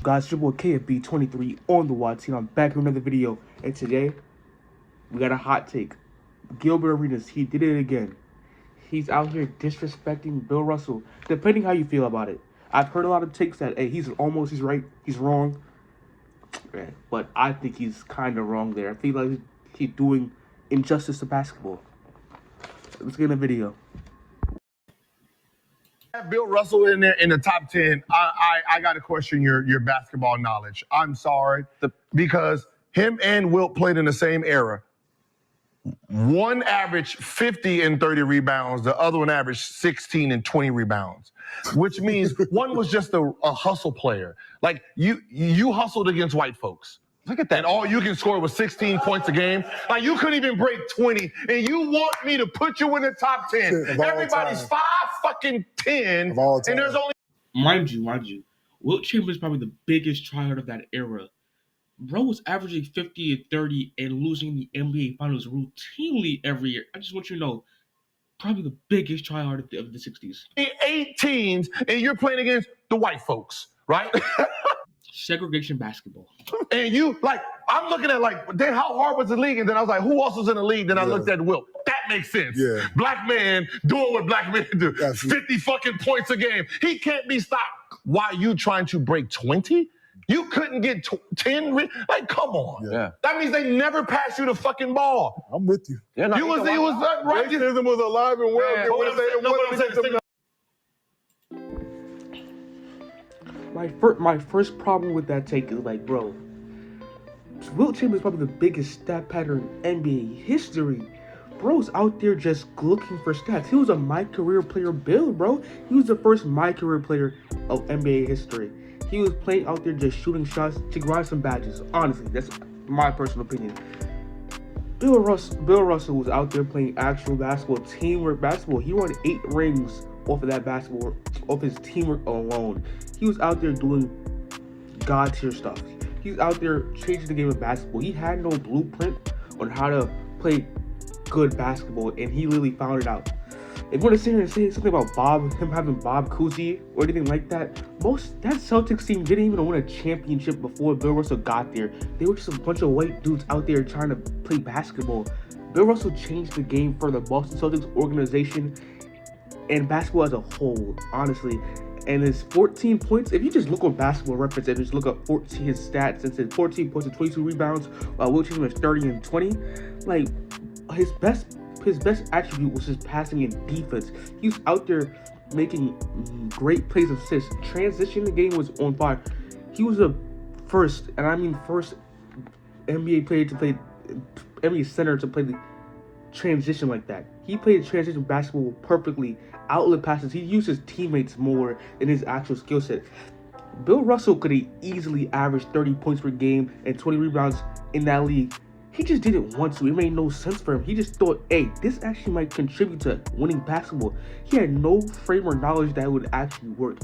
Guys, it's your boy KFB23 on the YT, and I'm back with another video. And today, we got a hot take. Gilbert Arenas, he did it again. He's out here disrespecting Bill Russell, depending how you feel about it. I've heard a lot of takes that, hey, he's right, he's wrong. But I think he's kind of wrong there. I feel like he's doing injustice to basketball. Let's get in the video. Bill Russell in there in the top 10, I got to question your basketball knowledge. I'm sorry, because him and Wilt played in the same era. One averaged 50 and 30 rebounds, the other one averaged 16 and 20 rebounds, which means one was just a hustle player. Like you hustled against white folks. Look at that. And all you can score was 16 points a game. Like, you couldn't even break 20, and you want me to put you in the top 10. Everybody's 5 fucking 10, and there's only... Mind you, Wilt Chamberlain's probably the biggest tryhard of that era. Bro was averaging 50 and 30 and losing the NBA Finals routinely every year. I just want you to know, probably the biggest tryhard of the 60s. 8 teams, and you're playing against the white folks, right? Segregation basketball. And you, like, I'm looking at, like, then how hard was the league? And then I was like, who else was in the league? Then I looked at Wilt. That makes sense. Yeah. Black man doing what black men do. 50 fucking points a game. He can't be stopped. Why are you trying to break 20? You couldn't get 10. Like, come on. Yeah. That means they never passed you the fucking ball. I'm with you. Yeah, no, was right. Racism was alive and well. My first problem with that take is, like, bro, Wilt Chamberlain is probably the biggest stat pattern in NBA history. Bro's out there just looking for stats. He was a my career player build, bro. He was the first my career player of NBA history. He was playing out there just shooting shots to grind some badges. Honestly, that's my personal opinion. Bill Russell was out there playing actual basketball, teamwork basketball. He won 8 rings off of that basketball, off his teamwork alone. He was out there doing god tier stuff. He's out there changing the game of basketball. He had no blueprint on how to play good basketball, and he literally found it out. If you want to sit here and say something about him having Bob Cousy or anything like that, that Celtics team didn't even win a championship before Bill Russell got there. They were just a bunch of white dudes out there trying to play basketball. Bill Russell changed the game for the Boston Celtics organization and basketball as a whole, honestly. And his 14 points, if you just look on Basketball Reference and just look up his stats and said 14 points and 22 rebounds, while Wilt Chamberlain was 30 and 20, like, his best attribute was his passing and defense. He was out there making great plays and assists. Transition, the game was on fire. He was the first, and I mean first, NBA player to play, NBA center to play the transition like that. He played transition basketball perfectly. Outlet passes. He used his teammates more than his actual skill set. Bill Russell could have easily averaged 30 points per game and 20 rebounds in that league. He just didn't want to. It made no sense for him. He just thought, hey, this actually might contribute to winning basketball. He had no frame or knowledge that it would actually work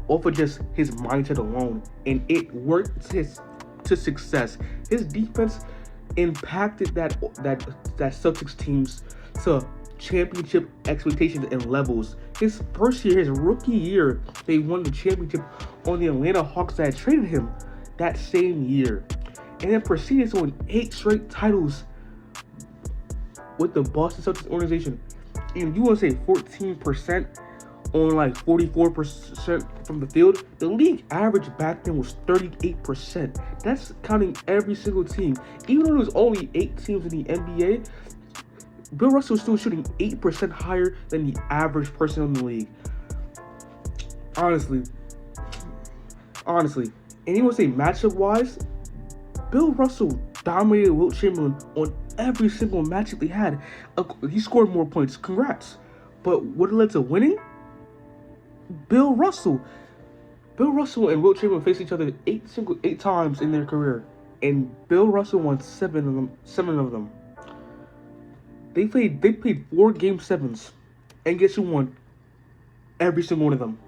off of just his mindset alone, and it worked to success. His defense impacted that Celtics teams to championship expectations and levels. His first year, his rookie year, they won the championship on the Atlanta Hawks that had traded him that same year, and then proceeded to win 8 straight titles with the Boston Celtics organization. And you want to say 14% on like 44% from the field? The league average back then was 38%. That's counting every single team. Even though there was only 8 teams in the NBA, Bill Russell was still shooting 8% higher than the average person in the league. Honestly. And you want to say matchup-wise, Bill Russell dominated Wilt Chamberlain on every single matchup they had. He scored more points. Congrats. But what led to winning? Bill Russell and Wilt Chamberlain faced each other 8 times in their career, and Bill Russell won 7 of them. They played 4 game 7s, and guess who won every single one of them?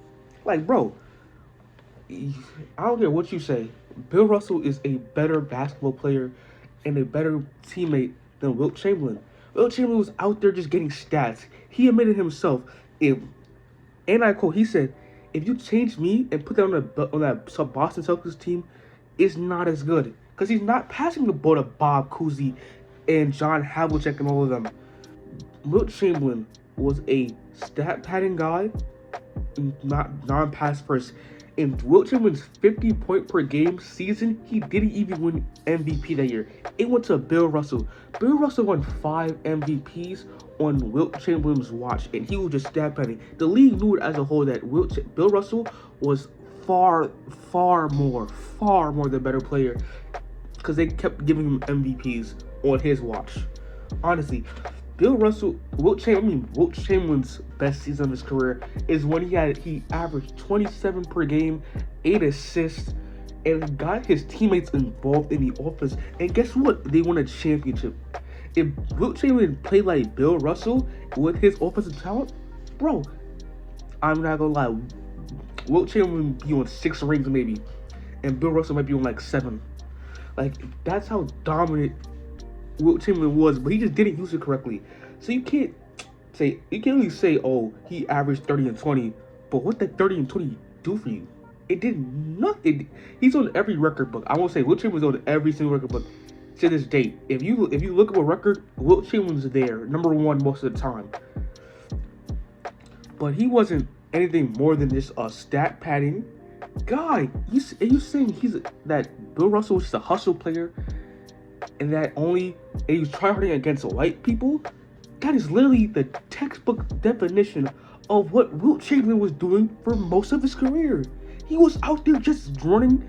Like, bro, I don't care what you say. Bill Russell is a better basketball player and a better teammate than Wilt Chamberlain. Wilt Chamberlain was out there just getting stats. He admitted himself, and I quote, he said, if you change me and put that on that Boston Celtics team, it's not as good because he's not passing the ball to Bob Cousy and John Havlicek and all of them. Wilt Chamberlain was a stat padding guy, not non-pass first. In Wilt Chamberlain's 50-point per game season, he didn't even win MVP that year. It went to Bill Russell. Bill Russell won 5 MVPs on Wilt Chamberlain's watch, and he was just stat padding. The league knew it as a whole that Bill Russell was far more the better player because they kept giving him MVPs on his watch. Honestly, Wilt Chamberlain's best season of his career is when he averaged 27 per game, 8 assists, and got his teammates involved in the offense. And guess what? They won a championship. If Wilt Chamberlain played like Bill Russell with his offensive talent, bro, I'm not gonna lie, Wilt Chamberlain would be on 6 rings maybe, and Bill Russell might be on like 7. Like, that's how dominant Wilt Chamberlain was, but he just didn't use it correctly. So you can't really say, oh, he averaged 30 and 20, but what did 30 and 20 do for you? It did nothing. He's on every record book. I won't say Wilt Chamberlain's on every single record book to this date. If you look at a record, Wilt Chamberlain's there, number 1 most of the time. But he wasn't anything more than just a stat padding guy. Are you saying that Bill Russell was just a hustle player and he was tryharding against white people? That is literally the textbook definition of what Wilt Chamberlain was doing for most of his career. He was out there just running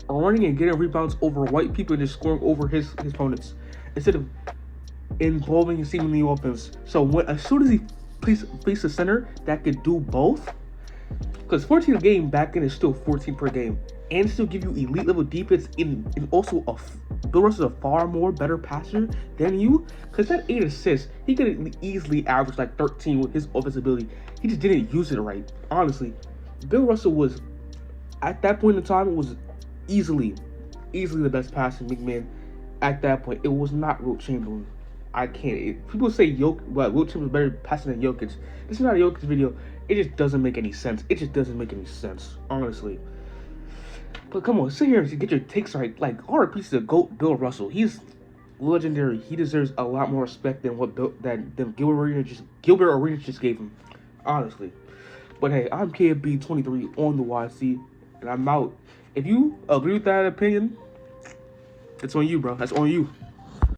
and getting rebounds over white people and just scoring over his opponents instead of involving his team in the offense. So as soon as he placed a center that could do both, because 14 a game back then is still 14 per game, and still give you elite level defense and also Bill Russell's a far more better passer than you, because that 8 assists, he could easily average like 13 with his offensive ability. He just didn't use it right. Honestly, Bill Russell was, at that point in time, was easily the best passing big man at that point. It was not Wilt Chamberlain. I can't. People say Wilt Chamberlain's better passing than Jokic. This is not a Jokic video. It just doesn't make any sense. Honestly. But come on, sit here and get your takes right. Like, RIP to the GOAT Bill Russell. He's legendary. He deserves a lot more respect than what Gilbert Arenas just gave him. Honestly. But hey, I'm KFB23 on the YC, and I'm out. If you agree with that opinion, it's on you, bro. That's on you.